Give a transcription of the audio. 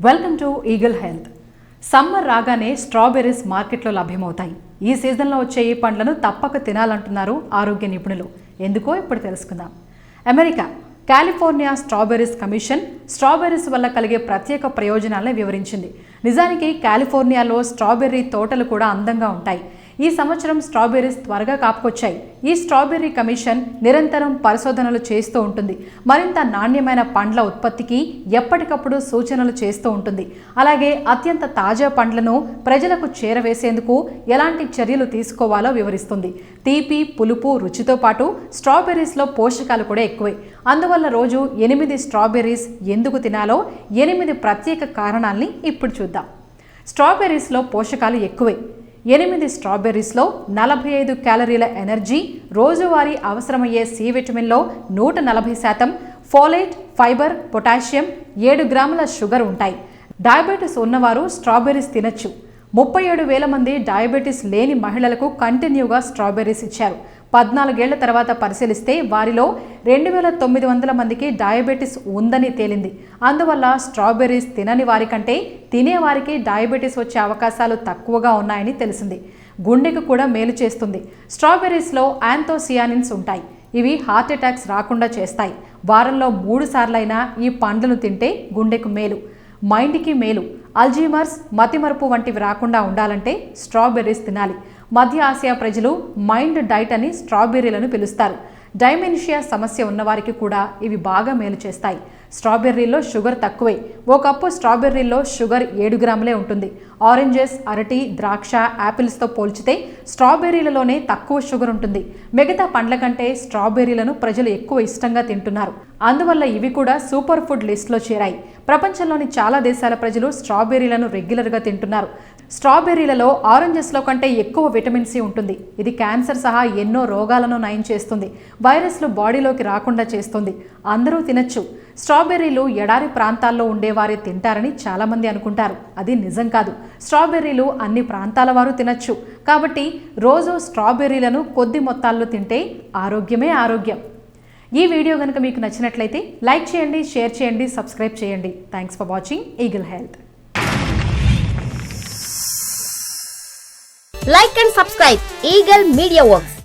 Welcome to eagle health. Summer రాగానే strawberries మార్కెట్లో లభ్యమవుతాయి. ఈ సీజన్లో వచ్చే ఈ పండ్లను తప్పక తినాలంటున్నారు ఆరోగ్య నిపుణులు. ఎందుకో ఇప్పుడు తెలుసుకుందాం. America California strawberries commission strawberries వల్ల కలిగే ప్రత్యేక ప్రయోజనాలను వివరించింది. నిజానికి కాలిఫోర్నియాలో స్ట్రాబెర్రీ తోటలు కూడా అందంగా ఉంటాయి. ఈ సంవత్సరం స్ట్రాబెర్రీస్ త్వరగా కాపుకొచ్చాయి. ఈ స్ట్రాబెర్రీ కమిషన్ నిరంతరం పరిశోధనలు చేస్తూ ఉంటుంది. మరింత నాణ్యమైన పండ్ల ఉత్పత్తికి ఎప్పటికప్పుడు సూచనలు చేస్తూ ఉంటుంది. అలాగే అత్యంత తాజా పండ్లను ప్రజలకు చేరవేసేందుకు ఎలాంటి చర్యలు తీసుకోవాలో వివరిస్తుంది. తీపి, పులుపు, రుచితో పాటు స్ట్రాబెర్రీస్లో పోషకాలు కూడా ఎక్కువే. అందువల్ల రోజు 8 స్ట్రాబెర్రీస్ ఎందుకు తినాలో 8 ప్రత్యేక కారణాలని ఇప్పుడు చూద్దాం. స్ట్రాబెర్రీస్లో పోషకాలు ఎక్కువే. 8 స్ట్రాబెర్రీస్లో 45 క్యాలరీల ఎనర్జీ, రోజువారీ అవసరమయ్యే సి విటమిన్లో 140%, ఫోలేట్, ఫైబర్, పొటాషియం, 7 గ్రాముల షుగర్ ఉంటాయి. డయాబెటీస్ ఉన్నవారు స్ట్రాబెర్రీస్ తినచ్చు. 37,000 మంది డయాబెటీస్ లేని మహిళలకు కంటిన్యూగా స్ట్రాబెర్రీస్ ఇచ్చారు. 14 ఏళ్ల తర్వాత పరిశీలిస్తే వారిలో 2,900 మందికి డయాబెటీస్ ఉందని తేలింది. అందువల్ల స్ట్రాబెర్రీస్ తినని వారికంటే తినేవారికి డయాబెటీస్ వచ్చే అవకాశాలు తక్కువగా ఉన్నాయని తెలిసింది. గుండెకు కూడా మేలు చేస్తుంది. స్ట్రాబెర్రీస్లో యాంథోసియానిన్స్ ఉంటాయి. ఇవి హార్ట్ అటాక్స్ రాకుండా చేస్తాయి. వారంలో 3 సార్లైనా ఈ పండ్లను తింటే గుండెకు మేలు, మైండ్కి మేలు. అల్జీమర్స్, మతిమరుపు వంటివి రాకుండా ఉండాలంటే స్ట్రాబెర్రీస్ తినాలి. మధ్య ఆసియా ప్రజలు మైండ్ డైట్ అని స్ట్రాబెర్రీలను పిలుస్తారు. డైమెన్షియా సమస్య ఉన్నవారికి కూడా ఇవి బాగా మేలు చేస్తాయి. స్ట్రాబెర్రీలో షుగర్ తక్కువే. ఓ కప్పు స్ట్రాబెర్రీలో షుగర్ 7 గ్రాములే ఉంటుంది. ఆరెంజెస్, అరటి, ద్రాక్ష, యాపిల్స్తో పోల్చితే స్ట్రాబెర్రీలలోనే తక్కువ షుగర్ ఉంటుంది. మిగతా పండ్ల కంటే స్ట్రాబెర్రీలను ప్రజలు ఎక్కువ ఇష్టంగా తింటున్నారు. అందువల్ల ఇవి కూడా సూపర్ ఫుడ్ లిస్ట్లో చేరాయి. ప్రపంచంలోని చాలా దేశాల ప్రజలు స్ట్రాబెర్రీలను రెగ్యులర్గా తింటున్నారు. స్ట్రాబెర్రీలలో ఆరెంజెస్లో కంటే ఎక్కువ విటమిన్ సి ఉంటుంది. ఇది క్యాన్సర్ సహా ఎన్నో రోగాలను నయం చేస్తుంది. వైరస్లు బాడీలోకి రాకుండా చేస్తుంది. అందరూ తినచ్చు. స్ట్రాబెర్రీలు ఎడారి ప్రాంతాల్లో ఉండేవారే తింటారని చాలామంది అనుకుంటారు. అది నిజం కాదు. స్ట్రాబెర్రీలు అన్ని ప్రాంతాల వారు తినచ్చు. కాబట్టి రోజు స్ట్రాబెర్రీలను కొద్ది మొత్తాల్లో తింటే ఆరోగ్యమే ఆరోగ్యం. ఈ వీడియో కనుక మీకు నచ్చినట్లయితే లైక్ చేయండి, షేర్ చేయండి, సబ్స్క్రైబ్ చేయండి. Thanks for watching eagle health. Like and subscribe Eagle Media Works.